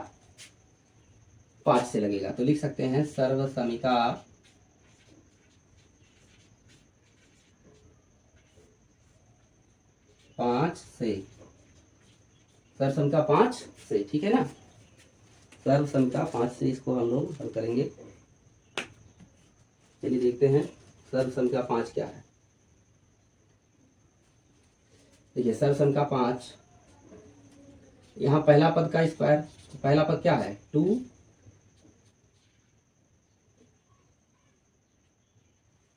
5 से लगेगा। तो लिख सकते हैं सर्वसमीका 5 से, सर्वसमीका 5 से, ठीक है ना, सर्वसमीका 5 से इसको हम लोग हल करेंगे। चलिए देखते हैं सर्वसमीका 5 क्या है। देखिए सर्वसमीका 5, यहाँ पहला पद का स्क्वायर, पहला पद क्या है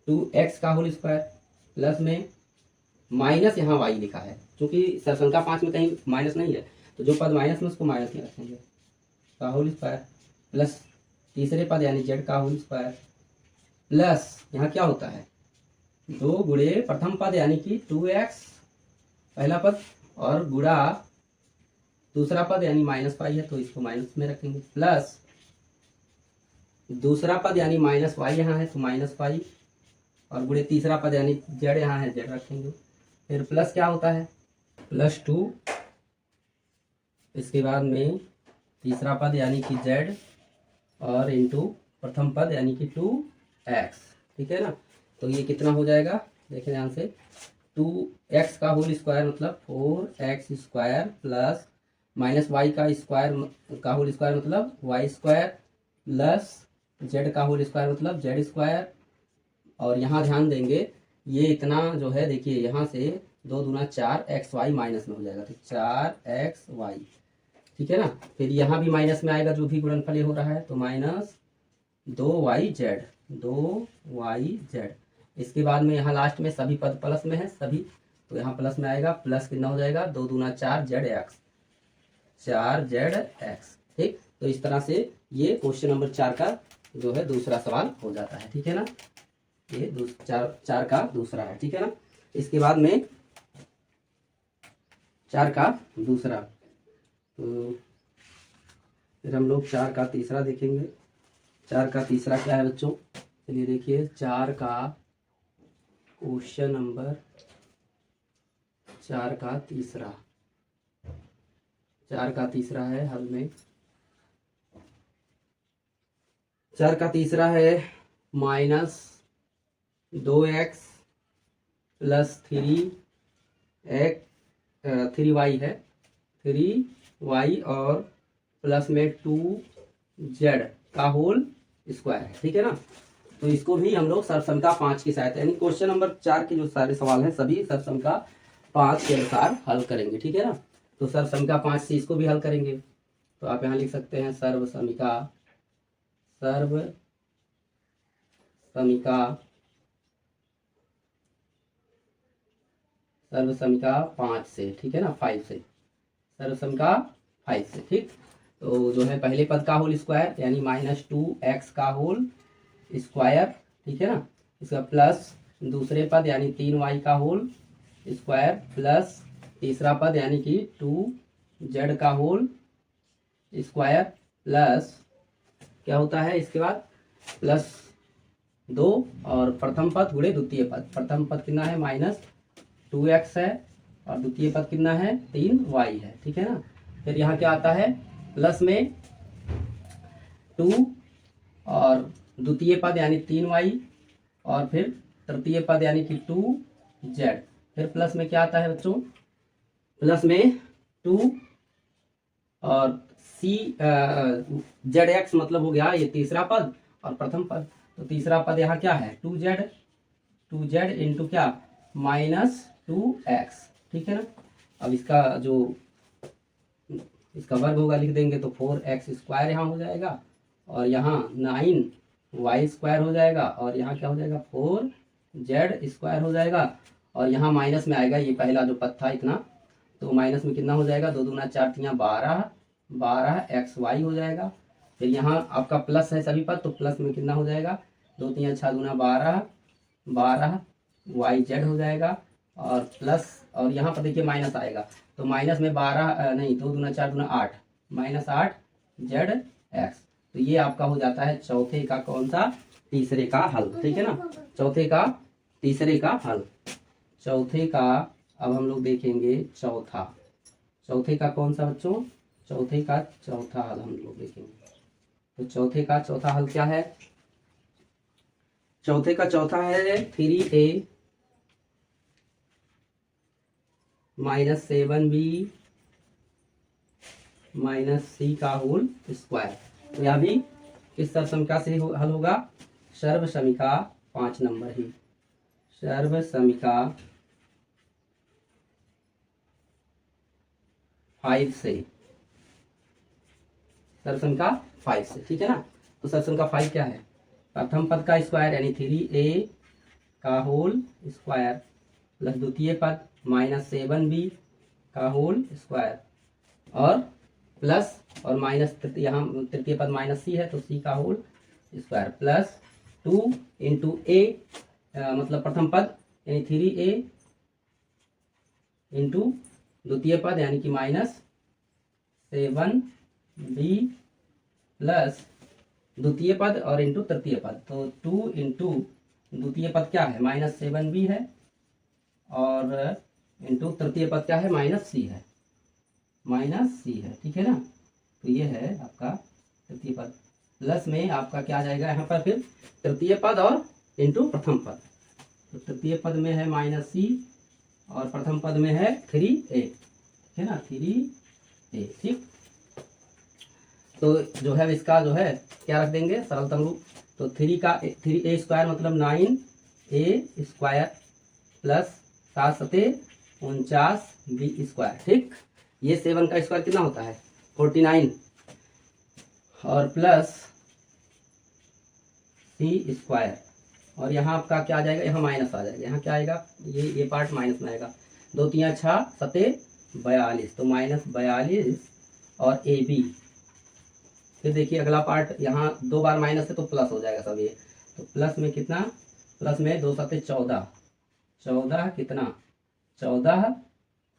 2x का होल स्क्वायर प्लस में माइनस यहाँ y लिखा है, क्योंकि सर्वसमीका 5 में कहीं माइनस नहीं है, तो जो पद माइनस में उसको माइनस में रखेंगे, का होल स्क्वायर प्लस तीसरे पद यानी z का होल स्क्वायर प्लस यहाँ क्या होता है 2 गुणे प्रथम पद यानी कि 2x पहला पद और गुणा दूसरा पद यानी -y है तो इसको माइनस में रखेंगे, प्लस दूसरा पद यानी -y यहाँ है तो -y और गुणे तीसरा पद यानी z यहाँ है, z रखेंगे। फिर प्लस क्या होता है +2, इसके बाद में तीसरा पद यानी कि z और इंटू प्रथम पद यानी कि 2x, ठीक है ना। तो ये कितना हो जाएगा, देखें ध्यान से, 2x का होल स्क्वायर मतलब 4x² प्लस -y का स्क्वायर का होल स्क्वायर मतलब y² प्लस z का होल स्क्वायर मतलब z²। और यहाँ ध्यान देंगे ये इतना जो है, देखिए यहाँ से 2 दूना 4xy माइनस में हो जाएगा तो 4xy, ठीक है ना। फिर यहाँ भी माइनस में आएगा जो भी गुणनफल ये हो रहा है, तो -2yz। इसके बाद में यहाँ लास्ट में सभी पद प्लस में है सभी, तो यहाँ प्लस में आएगा, प्लस कितना हो जाएगा 2 दूना 4zx, 4zx। ठीक, तो इस तरह से ये क्वेश्चन नंबर 4 का जो है दूसरा सवाल हो जाता है, ठीक है ना। ये 4 का दूसरा है, ठीक है ना। इसके बाद में 4 का दूसरा, तो फिर हम लोग 4 का तीसरा देखेंगे। 4 का तीसरा क्या है बच्चों, चलिए देखिए 4 का क्वेश्चन नंबर 4 का तीसरा, 4 का तीसरा है हल में। 4 का तीसरा है -2x प्लस 3y है, 3y और प्लस में 2z का होल स्क्वायर है, ठीक है ना। तो इसको भी हम लोग सर्वसमीका 5 की सहायता, यानी क्वेश्चन नंबर 4 के जो सारे सवाल हैं सभी सर्वसमीका 5 के अनुसार हल करेंगे, ठीक है ना। तो सर्वसमीका 5 से इसको भी हल करेंगे, तो आप यहाँ लिख सकते हैं सर्वसमीका 5 से, ठीक है ना, 5 से, सर्वसमीका 5 से। ठीक, तो जो है पहले पद का होल स्क्वायर यानी -2x का होल स्क्वायर, ठीक है ना, इसका प्लस दूसरे पद यानी 3y का होल स्क्वायर प्लस तीसरा पद यानी कि 2z का होल स्क्वायर प्लस क्या होता है इसके बाद प्लस 2 और प्रथम पद गुणे द्वितीय पद। प्रथम पद कितना है -2x है और द्वितीय पद कितना है 3y है, ठीक है ना। फिर यहाँ क्या आता है प्लस में 2 और द्वितीय पद यानी 3y और फिर तृतीय पद यानी कि 2z। फिर प्लस में क्या आता है बच्चों, प्लस में 2 और zx मतलब हो गया ये तीसरा पद और प्रथम पद। तो तीसरा पद यहाँ क्या है 2z इंटू क्या -2x, ठीक है ना। अब इसका जो इसका वर्ग होगा लिख देंगे तो 4x स्क्वायर यहाँ हो जाएगा और यहाँ 9y स्क्वायर हो जाएगा और यहाँ क्या हो जाएगा 4z स्क्वायर हो जाएगा और यहाँ माइनस में आएगा ये पहला जो पद था इतना, तो माइनस में कितना हो जाएगा 2 दूना 4 तियाँ 12xy हो जाएगा। फिर यहाँ आपका प्लस है सभी पद तो प्लस में कितना हो जाएगा 2 तियाँ 6 दूना 12yz हो जाएगा और प्लस और यहाँ पर देखिए माइनस आएगा तो माइनस में 12 नहीं 2 दूना 4 दूना 8 -8zx। तो ये आपका हो जाता है चौथे का कौन सा तीसरे का हल, ठीक है ना। चौथे का तीसरे का हल। चौथे का अब हम लोग देखेंगे चौथे का कौन सा बच्चों, चौथे का चौथा हल हम लोग देखेंगे। तो चौथे का चौथा हल क्या है, चौथे का चौथा है 3a -7b -c का होल स्क्वायर। तो यह भी किस सर्वसमीका से हल होगा, सर्वसमीका 5 नंबर ही, सर्वसमीका 5 से, सर्वसमीका 5 से, ठीक है ना। तो सर्वसमीका 5 क्या है, प्रथम पद का स्क्वायर यानी 3a का होल स्क्वायर प्लस द्वितीय पद -7b का होल स्क्वायर और प्लस और माइनस यहाँ तृतीय पद -c है तो c का whole square plus 2 into a मतलब प्रथम पद यानी 3a इंटू द्वितीय पद यानी कि -7b प्लस द्वितीय पद और इंटू तृतीय पद। तो 2 इंटू द्वितीय पद क्या है -7b है और इंटू तृतीय पद क्या है -c है, ठीक है ना। तो ये है आपका तृतीय पद प्लस में आपका क्या आ जाएगा यहाँ पर फिर तृतीय पद और इंटू प्रथम पद। तो तृतीय पद में है -c और प्रथम पद में है 3a, ठीक है ना 3a, ठीक। तो जो है इसका जो है क्या रख देंगे सरलतम रूप, तो 3a स्क्वायर मतलब 9a स्क्वायर प्लस 7 सते 49b स्क्वायर, ठीक। ये 7 का स्क्वायर कितना होता है 49 और प्लस c स्क्वायर और यहाँ आपका क्या आ जाएगा, यहाँ माइनस आ जाएगा, यहाँ क्या आएगा ये पार्ट माइनस में आएगा 2 तियाँ 6 सते 42 तो -42 और ab। फिर देखिए अगला पार्ट यहाँ 2 बार माइनस है तो प्लस हो जाएगा सब ये, तो प्लस में कितना, प्लस में 2 सते 14 कितना 14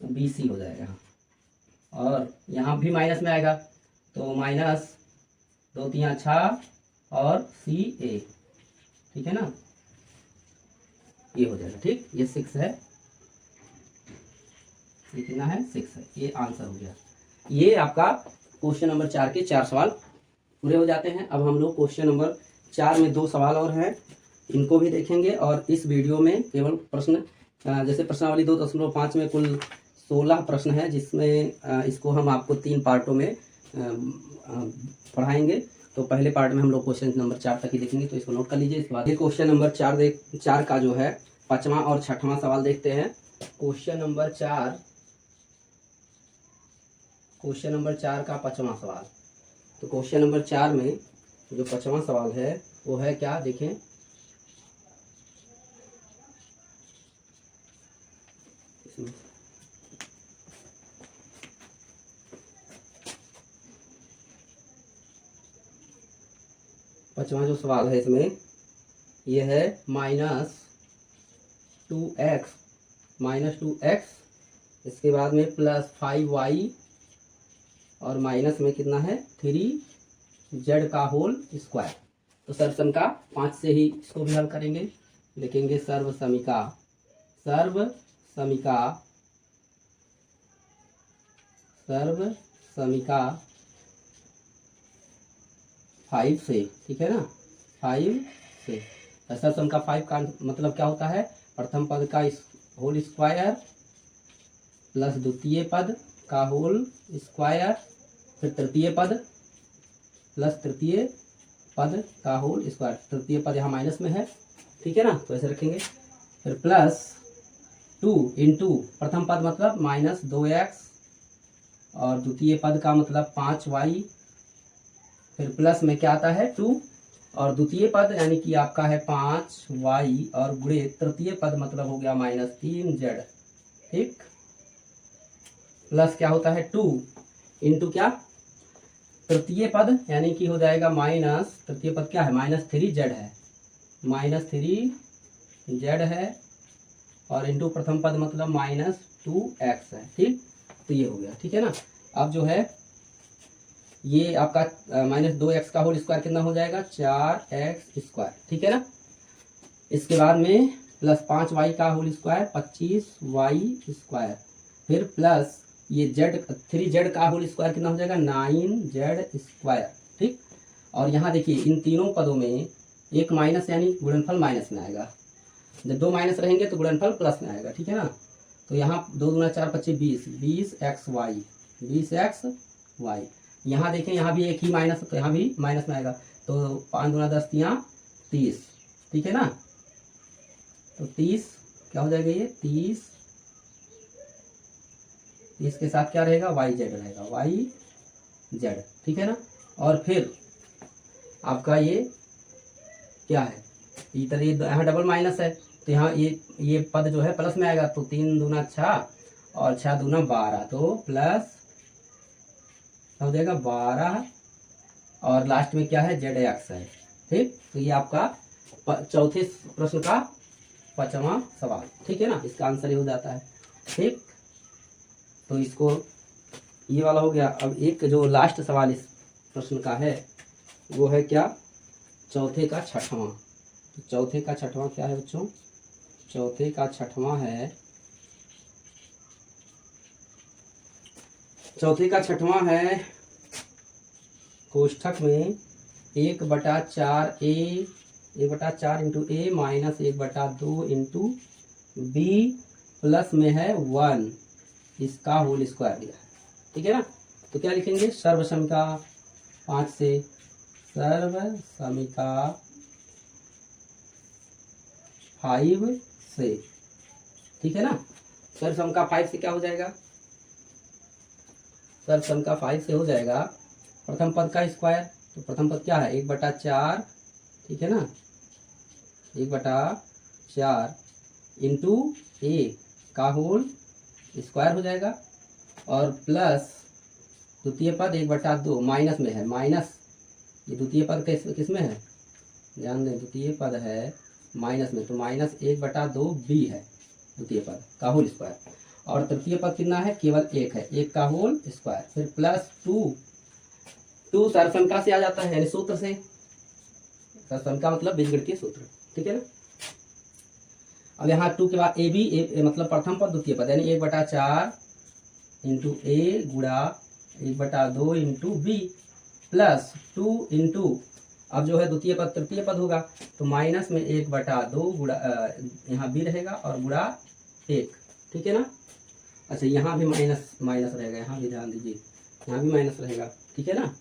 BC हो जाएगा और यहाँ भी माइनस में आएगा तो -2 तियाँ 6 और CA, ठीक है ना, ये हो जाएगा, ठीक। ये 6 है, ये कितना है 6 है, ये आंसर हो गया। ये आपका क्वेश्चन नंबर 4 के 4 सवाल पूरे हो जाते हैं। अब हम लोग क्वेश्चन नंबर 4 में 2 सवाल और हैं, इनको भी देखेंगे और इस वीडियो में केवल प्रश्न जैसे प्रश्नावली 2.5 में कुल 16 प्रश्न है जिसमें इसको हम आपको 3 पार्टों में पढ़ाएंगे। तो पहले पार्ट में हम लोग क्वेश्चन नंबर 4 तक ही देखेंगे, तो इसको नोट कर लीजिए। इसके बाद ये क्वेश्चन नंबर 4 का जो है 5वां और 6वां सवाल देखते हैं। क्वेश्चन नंबर 4 का 5वां सवाल। तो क्वेश्चन नंबर 4 में जो 5वां सवाल है वो है क्या, देखें इसमें पांचवा जो सवाल है इसमें ये है -2x इसके बाद में प्लस 5y और माइनस में कितना है 3z का होल स्क्वायर। तो सर्व समीका 5 से ही इसको भी हल करेंगे। लिखेंगे सर्व समीका 5 से, ठीक है ना, 5 से। सर्व समीका 5 का मतलब क्या होता है, प्रथम पद का होल स्क्वायर प्लस द्वितीय पद का होल स्क्वायर, फिर तृतीय पद प्लस तृतीय पद का होल स्क्वायर। तृतीय पद यहाँ माइनस में है, ठीक है ना, तो ऐसे रखेंगे। फिर प्लस 2 इंटू प्रथम पद मतलब माइनस 2x और द्वितीय पद का मतलब 5y, फिर प्लस में क्या आता है 2 और द्वितीय पद यानी कि आपका है 5y और गुणे तृतीय पद मतलब हो गया माइनस 3z, ठीक। प्लस क्या होता है 2 इंटू क्या तृतीय पद यानी कि हो जाएगा माइनस, तृतीय पद क्या है माइनस 3z है, माइनस 3z है और इंटू प्रथम पद मतलब माइनस 2x है, ठीक। तो ये हो गया, ठीक है ना। अब जो है ये आपका माइनस 2x का होल स्क्वायर कितना हो जाएगा 4x स्क्वायर, ठीक है ना। इसके बाद में प्लस 5y का होल स्क्वायर 25y स्क्वायर, फिर प्लस ये z का होल स्क्वायर कितना हो जाएगा 9z स्क्वायर, ठीक। और यहाँ देखिए इन तीनों पदों में एक माइनस यानी गुणनफल माइनस में आएगा, जब 2 माइनस रहेंगे तो गुणनफल प्लस में आएगा, ठीक है ना। तो यहाँ 2 दूना 4 25 20x यहाँ देखें यहाँ भी एक ही माइनस, तो यहाँ भी माइनस में आएगा, तो 5 दूना 10 यहाँ 30, ठीक है ना। तो 30 क्या हो जाएगा ये 30 के साथ क्या रहेगा yz रहेगा yz, ठीक है ना। और फिर आपका ये क्या है इधर ये यहाँ डबल माइनस है, तो यहाँ ये पद जो है प्लस में आएगा, तो 3 दूना 6 और 6 दूना 12, तो प्लस हो जाएगा 12 और लास्ट में क्या है zx है, ठीक। तो ये आपका चौथे प्रश्न का 5वां सवाल, ठीक है ना, इसका आंसर ही हो जाता है, ठीक। तो इसको ये वाला हो गया। अब एक जो लास्ट सवाल इस प्रश्न का है वो है क्या चौथे का छठवां। तो चौथे का छठवां क्या है बच्चों, चौथे का छठवां है, चौथे का छठवां है कोष्ठक में 1/4 इंटू ए माइनस 1/2 इंटू बी प्लस में है 1 इसका होल स्क्वायर दिया है, ठीक है ना। तो क्या लिखेंगे सर्व समीका 5 से, सर्व समीका 5 से, ठीक है ना। सर्व समीका 5 से क्या हो जाएगा, सर्व समीका 5 से हो जाएगा प्रथम पद का स्क्वायर, तो प्रथम पद क्या है 1/4, ठीक है ना, 1/4 इंटू ए का होल स्क्वायर हो जाएगा और प्लस द्वितीय पद 1/2 माइनस में है, माइनस ये द्वितीय पद किस में है ध्यान दें, द्वितीय पद है माइनस में, तो माइनस 1/2 बी है द्वितीय पद का होल स्क्वायर और तृतीय पद कितना है केवल 1 है, 1 का होल स्क्वायर, फिर प्लस 2 सर्व समीका से आ जाता है यानी सूत्र से, सर्व समीका मतलब बीजगणितीय सूत्र, ठीक है ना। अब यहाँ 2 के बाद ए बी मतलब प्रथम पद द्वितीय पद यानी 1/4 इंटू ए गुणा 1/2 इंटू बी प्लस 2 इंटू अब जो है द्वितीय पद तृतीय पद होगा, तो माइनस में 1/2 गुणा यहाँ बी रहेगा और गुणा 1, ठीक है ना। अच्छा यहाँ भी माइनस रहेगा, यहाँ भी ध्यान दीजिए, यहाँ भी माइनस रहेगा, ठीक है ना।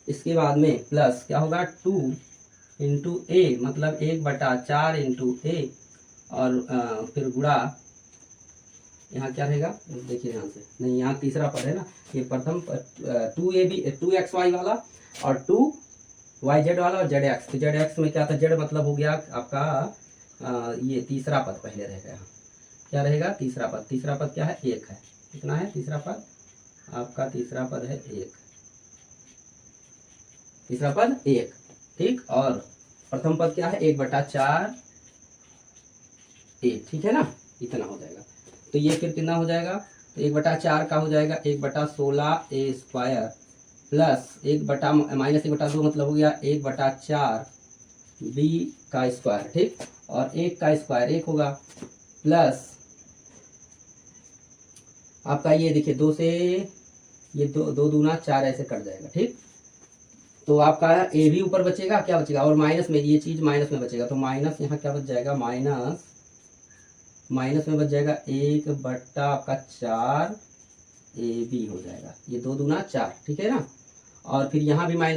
इसके बाद में प्लस क्या होगा 2 इंटू ए मतलब 1/4 इंटू ए और फिर गुणा यहाँ क्या रहेगा देखिए ध्यान से, नहीं यहाँ तीसरा पद है ना, ये प्रथम 2xy वाला और 2yz वाला और zx, तो zx में क्या था z मतलब हो गया आपका ये तीसरा पद पहले रहेगा, यहाँ क्या रहेगा तीसरा पद क्या है 1 है, कितना है तीसरा पद आपका तीसरा पद है 1, तीसरा पद 1, ठीक। और प्रथम पद क्या है 1/4 ए, ठीक है ना, इतना हो जाएगा। तो ये फिर कितना हो जाएगा तो 1/4 का हो जाएगा 1/16 A² प्लस 1 माइनस 1/2 मतलब हो गया 1/4 B² ठीक। और 1 का स्क्वायर 1 होगा प्लस आपका ये देखिए 2 से ये 2 दूना 4 ऐसे कट जाएगा ठीक। तो आपका ए भी ऊपर बचेगा, क्या बचेगा, और माइनस में ये चीज माइनस में बचेगा, तो माइनस यहाँ क्या बच जाएगा, माइनस में बच जाएगा 1/4 AB हो जाएगा, ये 2 दूना 4 ठीक है ना। और फिर यहाँ भी माइनस